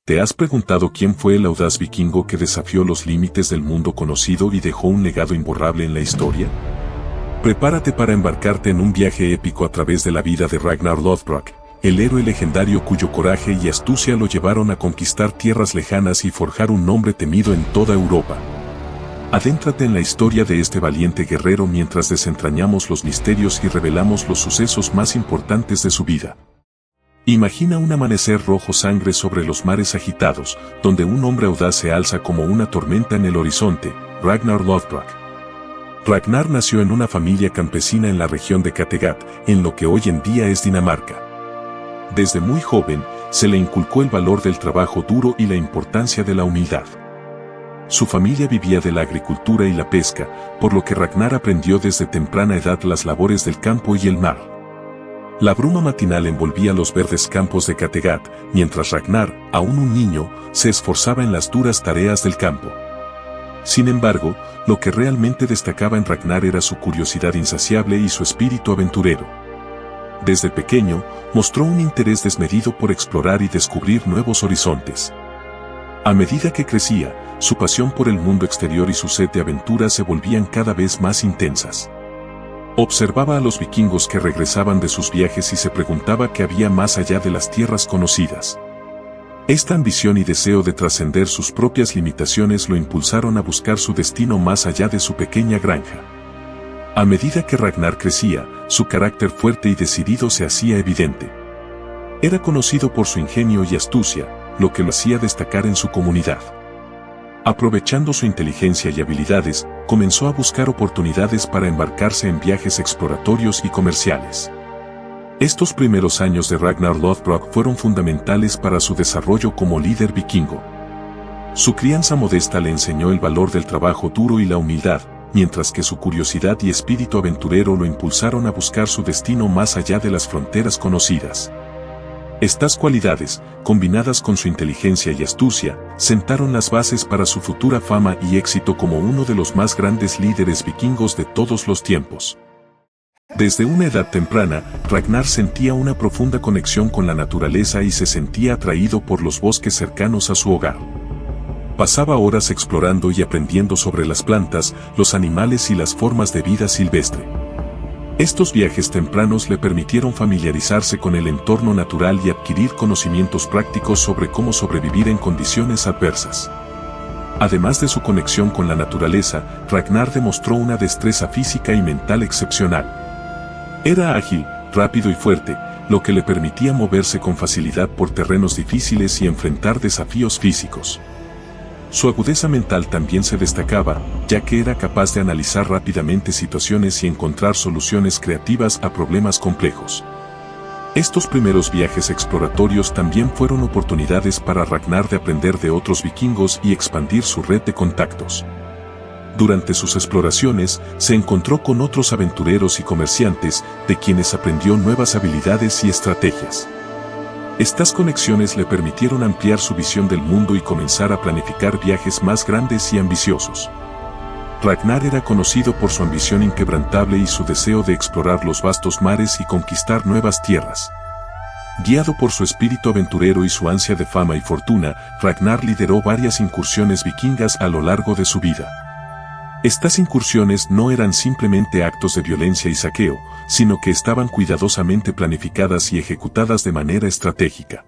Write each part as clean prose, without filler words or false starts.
¿Te has preguntado quién fue el audaz vikingo que desafió los límites del mundo conocido y dejó un legado imborrable en la historia? Prepárate para embarcarte en un viaje épico a través de la vida de Ragnar Lothbrok, el héroe legendario cuyo coraje y astucia lo llevaron a conquistar tierras lejanas y forjar un nombre temido en toda Europa. Adéntrate en la historia de este valiente guerrero mientras desentrañamos los misterios y revelamos los sucesos más importantes de su vida. Imagina un amanecer rojo sangre sobre los mares agitados, donde un hombre audaz se alza como una tormenta en el horizonte, Ragnar Lothbrok. Ragnar nació en una familia campesina en la región de Kattegat, en lo que hoy en día es Dinamarca. Desde muy joven, se le inculcó el valor del trabajo duro y la importancia de la humildad. Su familia vivía de la agricultura y la pesca, por lo que Ragnar aprendió desde temprana edad las labores del campo y el mar. La bruma matinal envolvía los verdes campos de Kattegat, mientras Ragnar, aún un niño, se esforzaba en las duras tareas del campo. Sin embargo, lo que realmente destacaba en Ragnar era su curiosidad insaciable y su espíritu aventurero. Desde pequeño, mostró un interés desmedido por explorar y descubrir nuevos horizontes. A medida que crecía, su pasión por el mundo exterior y su sed de aventura se volvían cada vez más intensas. Observaba a los vikingos que regresaban de sus viajes y se preguntaba qué había más allá de las tierras conocidas. Esta ambición y deseo de trascender sus propias limitaciones lo impulsaron a buscar su destino más allá de su pequeña granja. A medida que Ragnar crecía, su carácter fuerte y decidido se hacía evidente. Era conocido por su ingenio y astucia, lo que lo hacía destacar en su comunidad. Aprovechando su inteligencia y habilidades, comenzó a buscar oportunidades para embarcarse en viajes exploratorios y comerciales. Estos primeros años de Ragnar Lothbrok fueron fundamentales para su desarrollo como líder vikingo. Su crianza modesta le enseñó el valor del trabajo duro y la humildad, mientras que su curiosidad y espíritu aventurero lo impulsaron a buscar su destino más allá de las fronteras conocidas. Estas cualidades, combinadas con su inteligencia y astucia, sentaron las bases para su futura fama y éxito como uno de los más grandes líderes vikingos de todos los tiempos. Desde una edad temprana, Ragnar sentía una profunda conexión con la naturaleza y se sentía atraído por los bosques cercanos a su hogar. Pasaba horas explorando y aprendiendo sobre las plantas, los animales y las formas de vida silvestre. Estos viajes tempranos le permitieron familiarizarse con el entorno natural y adquirir conocimientos prácticos sobre cómo sobrevivir en condiciones adversas. Además de su conexión con la naturaleza, Ragnar demostró una destreza física y mental excepcional. Era ágil, rápido y fuerte, lo que le permitía moverse con facilidad por terrenos difíciles y enfrentar desafíos físicos. Su agudeza mental también se destacaba, ya que era capaz de analizar rápidamente situaciones y encontrar soluciones creativas a problemas complejos. Estos primeros viajes exploratorios también fueron oportunidades para Ragnar de aprender de otros vikingos y expandir su red de contactos. Durante sus exploraciones, se encontró con otros aventureros y comerciantes, de quienes aprendió nuevas habilidades y estrategias. Estas conexiones le permitieron ampliar su visión del mundo y comenzar a planificar viajes más grandes y ambiciosos. Ragnar era conocido por su ambición inquebrantable y su deseo de explorar los vastos mares y conquistar nuevas tierras. Guiado por su espíritu aventurero y su ansia de fama y fortuna, Ragnar lideró varias incursiones vikingas a lo largo de su vida. Estas incursiones no eran simplemente actos de violencia y saqueo, sino que estaban cuidadosamente planificadas y ejecutadas de manera estratégica.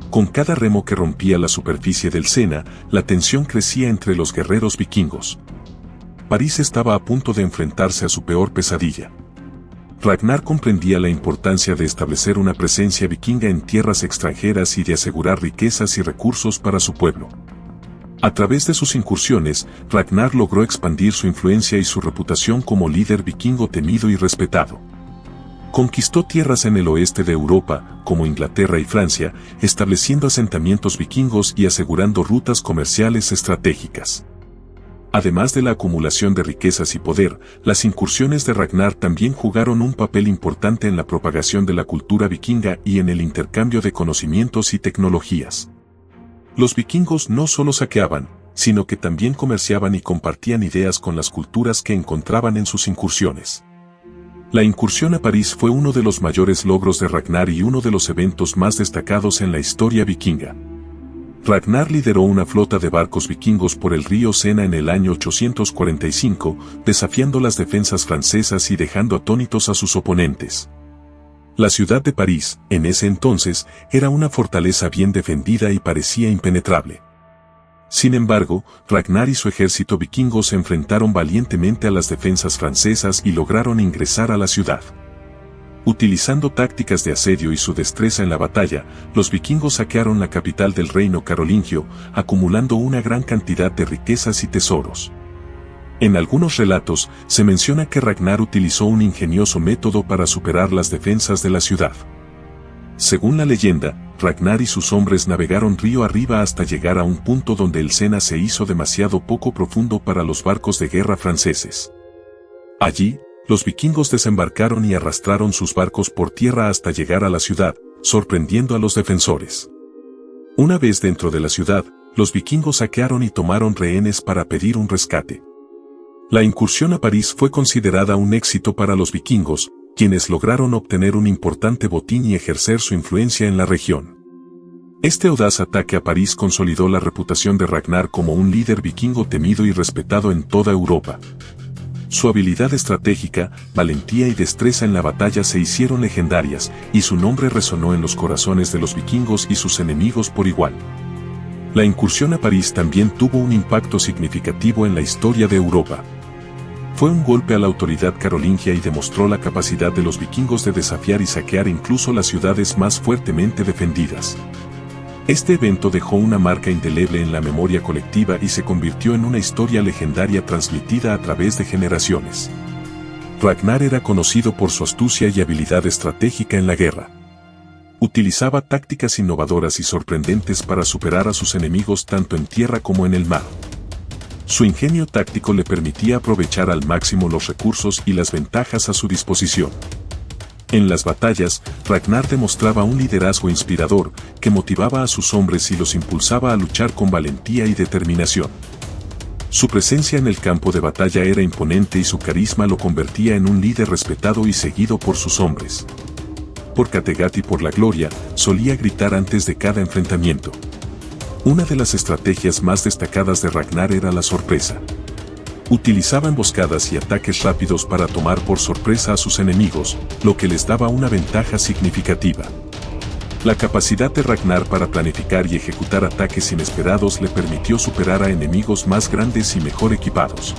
Con cada remo que rompía la superficie del Sena, la tensión crecía entre los guerreros vikingos. París estaba a punto de enfrentarse a su peor pesadilla. Ragnar comprendía la importancia de establecer una presencia vikinga en tierras extranjeras y de asegurar riquezas y recursos para su pueblo. A través de sus incursiones, Ragnar logró expandir su influencia y su reputación como líder vikingo temido y respetado. Conquistó tierras en el oeste de Europa, como Inglaterra y Francia, estableciendo asentamientos vikingos y asegurando rutas comerciales estratégicas. Además de la acumulación de riquezas y poder, las incursiones de Ragnar también jugaron un papel importante en la propagación de la cultura vikinga y en el intercambio de conocimientos y tecnologías. Los vikingos no solo saqueaban, sino que también comerciaban y compartían ideas con las culturas que encontraban en sus incursiones. La incursión a París fue uno de los mayores logros de Ragnar y uno de los eventos más destacados en la historia vikinga. Ragnar lideró una flota de barcos vikingos por el río Sena en el año 845, desafiando las defensas francesas y dejando atónitos a sus oponentes. La ciudad de París, en ese entonces, era una fortaleza bien defendida y parecía impenetrable. Sin embargo, Ragnar y su ejército vikingo se enfrentaron valientemente a las defensas francesas y lograron ingresar a la ciudad. Utilizando tácticas de asedio y su destreza en la batalla, los vikingos saquearon la capital del reino carolingio, acumulando una gran cantidad de riquezas y tesoros. En algunos relatos, se menciona que Ragnar utilizó un ingenioso método para superar las defensas de la ciudad. Según la leyenda, Ragnar y sus hombres navegaron río arriba hasta llegar a un punto donde el Sena se hizo demasiado poco profundo para los barcos de guerra franceses. Allí, los vikingos desembarcaron y arrastraron sus barcos por tierra hasta llegar a la ciudad, sorprendiendo a los defensores. Una vez dentro de la ciudad, los vikingos saquearon y tomaron rehenes para pedir un rescate. La incursión a París fue considerada un éxito para los vikingos, quienes lograron obtener un importante botín y ejercer su influencia en la región. Este audaz ataque a París consolidó la reputación de Ragnar como un líder vikingo temido y respetado en toda Europa. Su habilidad estratégica, valentía y destreza en la batalla se hicieron legendarias, y su nombre resonó en los corazones de los vikingos y sus enemigos por igual. La incursión a París también tuvo un impacto significativo en la historia de Europa. Fue un golpe a la autoridad carolingia y demostró la capacidad de los vikingos de desafiar y saquear incluso las ciudades más fuertemente defendidas. Este evento dejó una marca indeleble en la memoria colectiva y se convirtió en una historia legendaria transmitida a través de generaciones. Ragnar era conocido por su astucia y habilidad estratégica en la guerra. Utilizaba tácticas innovadoras y sorprendentes para superar a sus enemigos tanto en tierra como en el mar. Su ingenio táctico le permitía aprovechar al máximo los recursos y las ventajas a su disposición. En las batallas, Ragnar demostraba un liderazgo inspirador que motivaba a sus hombres y los impulsaba a luchar con valentía y determinación. Su presencia en el campo de batalla era imponente y su carisma lo convertía en un líder respetado y seguido por sus hombres. Por Kattegat y por la gloria, solía gritar antes de cada enfrentamiento. Una de las estrategias más destacadas de Ragnar era la sorpresa. Utilizaba emboscadas y ataques rápidos para tomar por sorpresa a sus enemigos, lo que les daba una ventaja significativa. La capacidad de Ragnar para planificar y ejecutar ataques inesperados le permitió superar a enemigos más grandes y mejor equipados.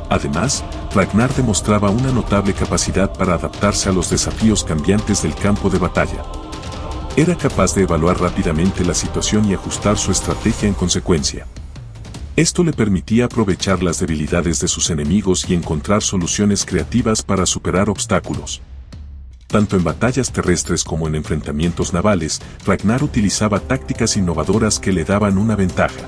Además, Ragnar demostraba una notable capacidad para adaptarse a los desafíos cambiantes del campo de batalla. Era capaz de evaluar rápidamente la situación y ajustar su estrategia en consecuencia. Esto le permitía aprovechar las debilidades de sus enemigos y encontrar soluciones creativas para superar obstáculos. Tanto en batallas terrestres como en enfrentamientos navales, Ragnar utilizaba tácticas innovadoras que le daban una ventaja.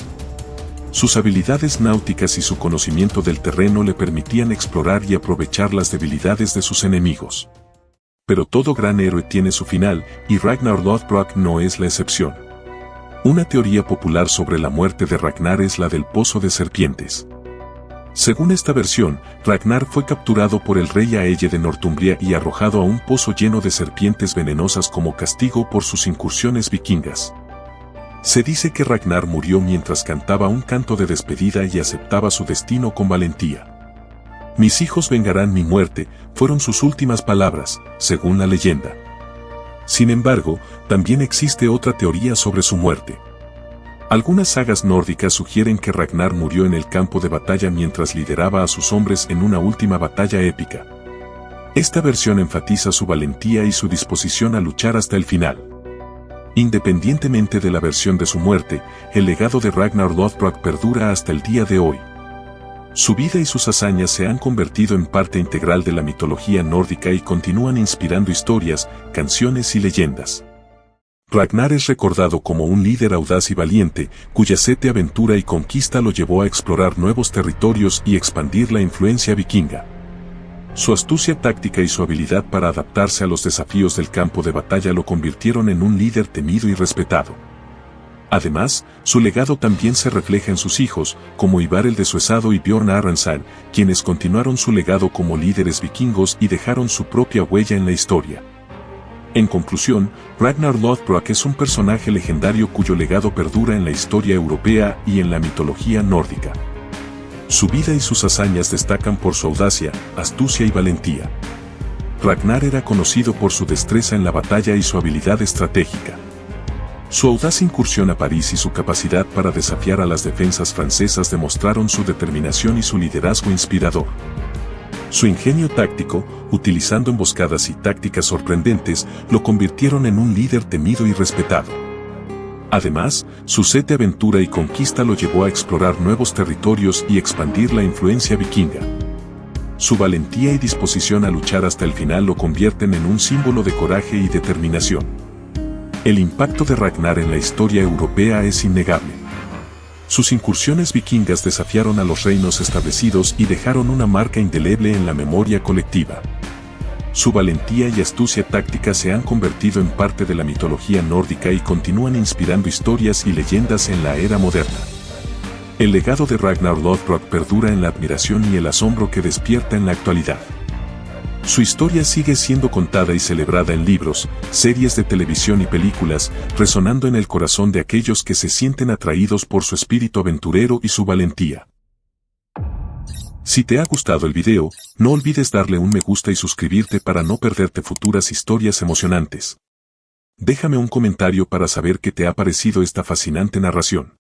Sus habilidades náuticas y su conocimiento del terreno le permitían explorar y aprovechar las debilidades de sus enemigos. Pero todo gran héroe tiene su final, y Ragnar Lothbrok no es la excepción. Una teoría popular sobre la muerte de Ragnar es la del Pozo de Serpientes. Según esta versión, Ragnar fue capturado por el rey Aelle de Northumbria y arrojado a un pozo lleno de serpientes venenosas como castigo por sus incursiones vikingas. Se dice que Ragnar murió mientras cantaba un canto de despedida y aceptaba su destino con valentía. «Mis hijos vengarán mi muerte», fueron sus últimas palabras, según la leyenda. Sin embargo, también existe otra teoría sobre su muerte. Algunas sagas nórdicas sugieren que Ragnar murió en el campo de batalla mientras lideraba a sus hombres en una última batalla épica. Esta versión enfatiza su valentía y su disposición a luchar hasta el final. Independientemente de la versión de su muerte, el legado de Ragnar Lothbrok perdura hasta el día de hoy. Su vida y sus hazañas se han convertido en parte integral de la mitología nórdica y continúan inspirando historias, canciones y leyendas. Ragnar es recordado como un líder audaz y valiente, cuya sed de aventura y conquista lo llevó a explorar nuevos territorios y expandir la influencia vikinga. Su astucia táctica y su habilidad para adaptarse a los desafíos del campo de batalla lo convirtieron en un líder temido y respetado. Además, su legado también se refleja en sus hijos, como Ivar el Desuesado y Bjorn Arransson, quienes continuaron su legado como líderes vikingos y dejaron su propia huella en la historia. En conclusión, Ragnar Lothbrok es un personaje legendario cuyo legado perdura en la historia europea y en la mitología nórdica. Su vida y sus hazañas destacan por su audacia, astucia y valentía. Ragnar era conocido por su destreza en la batalla y su habilidad estratégica. Su audaz incursión a París y su capacidad para desafiar a las defensas francesas demostraron su determinación y su liderazgo inspirador. Su ingenio táctico, utilizando emboscadas y tácticas sorprendentes, lo convirtieron en un líder temido y respetado. Además, su sed de aventura y conquista lo llevó a explorar nuevos territorios y expandir la influencia vikinga. Su valentía y disposición a luchar hasta el final lo convierten en un símbolo de coraje y determinación. El impacto de Ragnar en la historia europea es innegable. Sus incursiones vikingas desafiaron a los reinos establecidos y dejaron una marca indeleble en la memoria colectiva. Su valentía y astucia táctica se han convertido en parte de la mitología nórdica y continúan inspirando historias y leyendas en la era moderna. El legado de Ragnar Lothbrok perdura en la admiración y el asombro que despierta en la actualidad. Su historia sigue siendo contada y celebrada en libros, series de televisión y películas, resonando en el corazón de aquellos que se sienten atraídos por su espíritu aventurero y su valentía. Si te ha gustado el video, no olvides darle un me gusta y suscribirte para no perderte futuras historias emocionantes. Déjame un comentario para saber qué te ha parecido esta fascinante narración.